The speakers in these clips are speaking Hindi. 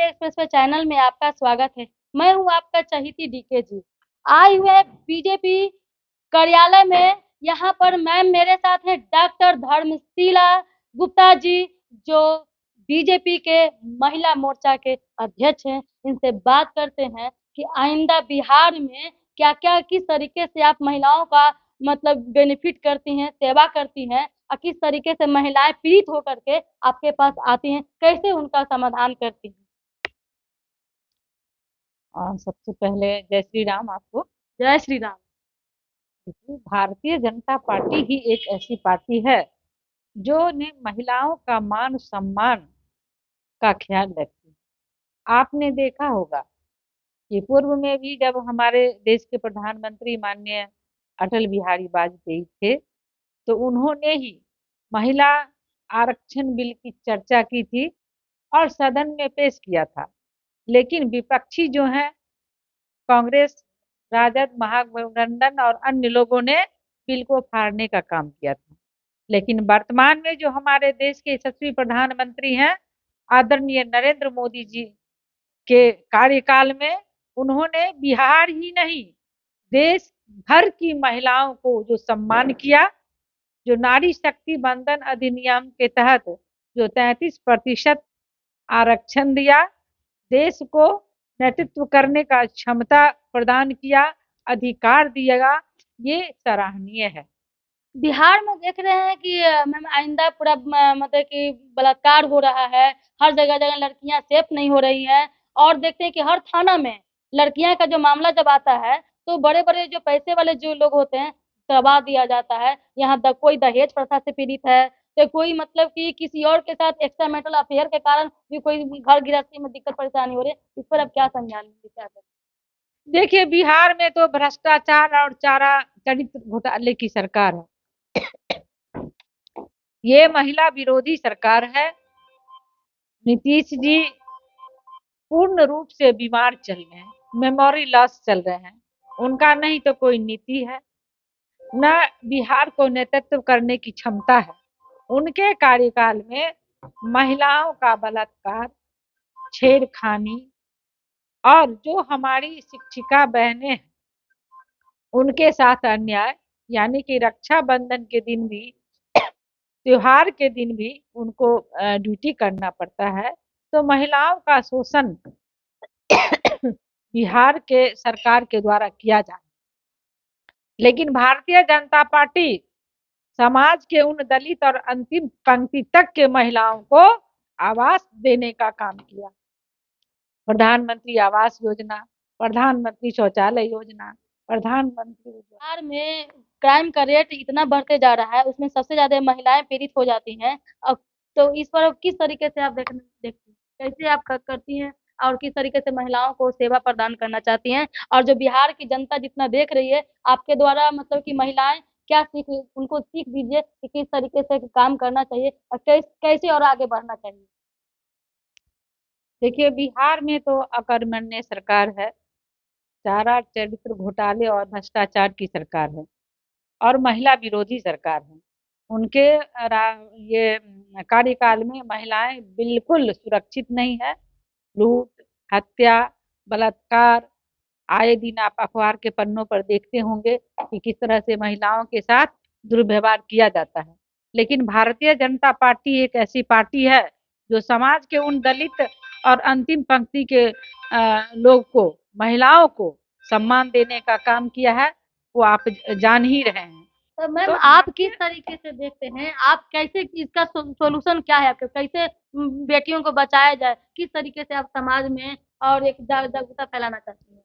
डीके एक्सप्रेस पे चैनल में आपका स्वागत है। मैं हूँ आपका चहेती डीके जी। आए हुए बीजेपी कार्यालय में यहाँ पर मैम मेरे साथ हैं डॉक्टर धर्मशीला गुप्ता जी, जो बीजेपी के महिला मोर्चा के अध्यक्ष हैं। इनसे बात करते हैं कि आइंदा बिहार में क्या-क्या किस तरीके से आप महिलाओं का मतलब बेनिफिट करती हैं, सेवा करती हैं और किस तरीके से महिलाएं पीड़ित होकर के आपके पास आती हैं, कैसे उनका समाधान करती हैं। सबसे पहले जय श्री राम आपको। जय श्री राम। भारतीय जनता पार्टी ही एक ऐसी पार्टी है जो ने महिलाओं का मान सम्मान का ख्याल रखती है। आपने देखा होगा कि पूर्व में भी जब हमारे देश के प्रधानमंत्री माननीय अटल बिहारी वाजपेयी थे, तो उन्होंने ही महिला आरक्षण बिल की चर्चा की थी और सदन में पेश किया था। लेकिन विपक्षी जो है कांग्रेस, राजद, महागठबंधन और अन्य लोगों ने बिल को फाड़ने का काम किया था। लेकिन वर्तमान में जो हमारे देश के यशस्वी प्रधानमंत्री हैं आदरणीय नरेंद्र मोदी जी के कार्यकाल में उन्होंने बिहार ही नहीं देश भर की महिलाओं को जो सम्मान किया, जो नारी शक्ति बंधन अधिनियम के तहत जो 33% आरक्षण दिया, देश को नेतृत्व करने का क्षमता प्रदान किया, अधिकार दिया, ये सराहनीय है। बिहार में देख रहे हैं कि मैम आइंदा पूरा मतलब कि बलात्कार हो रहा है, हर जगह-जगह लड़कियां सेफ नहीं हो रही हैं और देखते हैं कि हर थाना में लड़कियां का जो मामला जब आता है, तो बड़े-बड़े जो पैसे वाले जो लोग होते हैं, दबा दिया जाता है। यहाँ कोई दहेज प्रथा से पीड़ित है, तो कोई मतलब कि किसी और के साथ एक्स्ट्रा मैरिटल अफेयर के कारण भी कोई घर गृहस्थी में दिक्कत परेशानी हो रही है। इस पर अब क्या संज्ञान लेंगे, क्या करें? देखिए, बिहार में तो भ्रष्टाचार और चारा चरित्र घोटाले की सरकार है। ये महिला विरोधी सरकार है। नीतीश जी पूर्ण रूप से बीमार चल रहे हैं, मेमोरी लॉस चल रहे हैं। उनका नहीं तो कोई नीति है, न बिहार को नेतृत्व करने की क्षमता है। उनके कार्यकाल में महिलाओं का बलात्कार, छेड़खानी और जो हमारी शिक्षिका बहनें हैं उनके साथ अन्याय, यानी कि रक्षाबंधन के दिन भी, त्योहार के दिन भी उनको ड्यूटी करना पड़ता है। तो महिलाओं का शोषण बिहार के सरकार के द्वारा किया जा रहा है। लेकिन भारतीय जनता पार्टी समाज के उन दलित और अंतिम पंक्ति तक के महिलाओं को आवास देने का काम किया। प्रधानमंत्री आवास योजना, प्रधानमंत्री शौचालय योजना, प्रधानमंत्री बिहार में क्राइम का रेट इतना बढ़ते जा रहा है, उसमें सबसे ज़्यादा महिलाएँ पीड़ित हो जाती हैं। अब तो इस पर किस तरीके से आप देखती हैं? कैसे आप करती हैं और किस तरीके से महिलाओं को सेवा प्रदान करना चाहती हैं? और जो बिहार की जनता जितना देख रही है, आपके द्वारा मतलब कि महिलाएँ क्या सीख उनको सीख दीजिए कि किस तरीके से काम करना चाहिए और कैसे और आगे बढ़ना चाहिए? देखिए, बिहार में तो अकर्मण्य सरकार है, चारा चरित्र घोटाले और भ्रष्टाचार की सरकार है और महिला विरोधी सरकार है। उनके ये कार्यकाल में महिलाएं बिल्कुल सुरक्षित नहीं है। लूट, हत्या, बलात्कार, आए दिन आप अखबार के पन्नों पर देखते होंगे कि किस तरह से महिलाओं के साथ दुर्व्यवहार किया जाता है। लेकिन भारतीय जनता पार्टी एक ऐसी पार्टी है जो समाज के उन दलित और अंतिम पंक्ति के लोग को, महिलाओं को सम्मान देने का काम किया है, वो आप जान ही रहे हैं। तो मैम आप किस तरीके से देखते हैं? आप कैसे इसका सॉल्यूशन क्या है आपके? कैसे बेटियों को बचाया जाए? किस तरीके से आप समाज में और एक जागरूकता फैलाना चाहती हैं?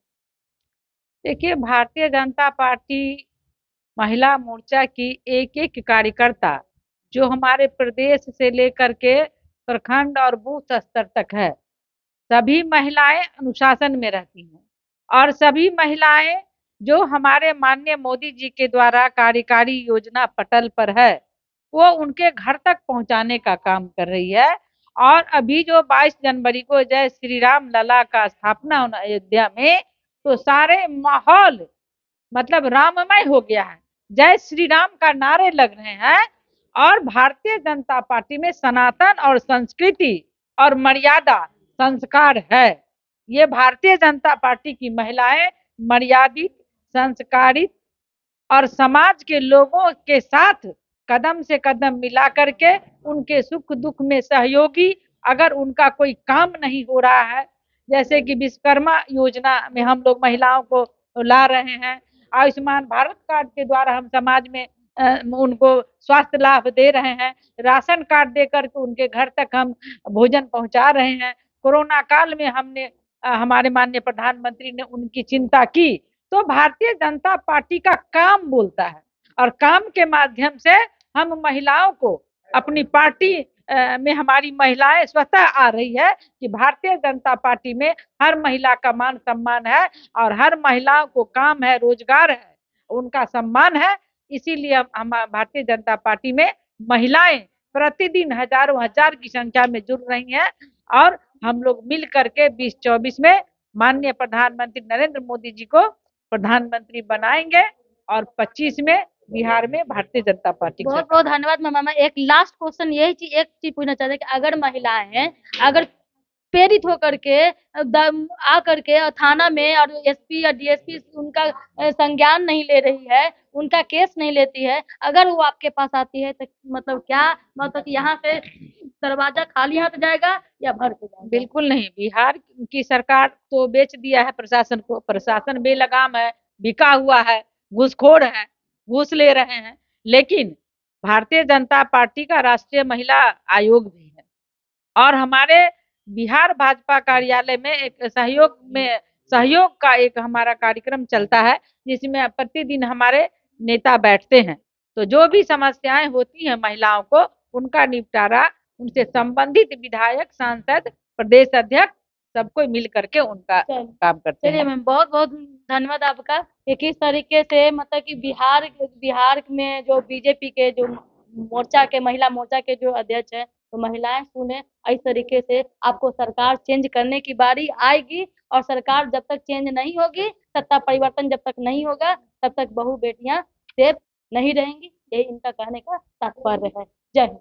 देखिए, भारतीय जनता पार्टी महिला मोर्चा की एक-एक कार्यकर्ता जो हमारे प्रदेश से लेकर के प्रखंड और बूथ स्तर तक है, सभी महिलाएं अनुशासन में रहती हैं और सभी महिलाएं जो हमारे माननीय मोदी जी के द्वारा कार्यकारी योजना पटल पर है, वो उनके घर तक पहुंचाने का काम कर रही है। और अभी जो 22 जनवरी को जय श्री राम लला का स्थापना अयोध्या में, तो सारे माहौल मतलब राममय हो गया है। जय श्री राम का नारे लग रहे हैं और भारतीय जनता पार्टी में सनातन और संस्कृति और मर्यादा संस्कार है। ये भारतीय जनता पार्टी की महिलाएं मर्यादित, संस्कारित और समाज के लोगों के साथ कदम से कदम मिला करके उनके सुख दुख में सहयोगी, अगर उनका कोई काम नहीं हो रहा है, जैसे कि विश्वकर्मा योजना में हम लोग महिलाओं को ला रहे हैं, आयुष्मान भारत कार्ड के द्वारा हम समाज में उनको स्वास्थ्य लाभ दे रहे हैं, राशन कार्ड दे करके उनके घर तक हम भोजन पहुंचा रहे हैं। कोरोना काल में हमने हमारे माननीय प्रधानमंत्री ने उनकी चिंता की। तो भारतीय जनता पार्टी का काम बोलता है और काम के माध्यम से हम महिलाओं को अपनी पार्टी में हमारी महिलाएं स्वतः आ रही है कि भारतीय जनता पार्टी में हर महिला का मान सम्मान है और हर महिलाओं को काम है, रोजगार है, उनका सम्मान है। इसीलिए हम भारतीय जनता पार्टी में महिलाएं प्रतिदिन हजारों हजार की संख्या में जुड़ रही हैं और हम लोग मिल करके 2024 में माननीय प्रधानमंत्री नरेंद्र मोदी जी को प्रधानमंत्री बनाएंगे और 25 में बिहार में भारतीय जनता पार्टी। बहुत बहुत धन्यवाद मैम। एक लास्ट क्वेश्चन यही चीज एक चीज पूछना चाहते हैं कि अगर महिलाएं हैं, अगर प्रेरित होकर के आ करके थाना में और एसपी या डीएसपी उनका संज्ञान नहीं ले रही है, उनका केस नहीं लेती है, अगर वो आपके पास आती है तो मतलब क्या, मतलब कि यहाँ से दरवाजा खाली हाथ जाएगा या भर के जाएगा? बिल्कुल नहीं, बिहार की सरकार तो बेच दिया है प्रशासन को, प्रशासन बेलगाम है, बिका हुआ है, घूसखोर है, घूस ले रहे हैं। लेकिन भारतीय जनता पार्टी का राष्ट्रीय महिला आयोग भी है और हमारे बिहार भाजपा कार्यालय में एक सहयोग का एक हमारा कार्यक्रम चलता है, जिसमें प्रतिदिन हमारे नेता बैठते हैं। तो जो भी समस्याएं होती हैं महिलाओं को, उनका निपटारा उनसे संबंधित विधायक, सांसद, प्रदेश अध्यक्ष सबको मिल करके उनका काम करते हैं। चलिए मैम, बहुत बहुत धन्यवाद आपका कि किस तरीके से मतलब कि बिहार में जो बीजेपी के जो मोर्चा के महिला मोर्चा के जो अध्यक्ष है, तो महिलाएं सुने, इस तरीके से आपको सरकार चेंज करने की बारी आएगी और सरकार जब तक चेंज नहीं होगी, सत्ता परिवर्तन जब तक नहीं होगा, तब तक बहू बेटियां सेफ नहीं रहेंगी। यही इनका कहने का तात्पर्य है। जय हिंद।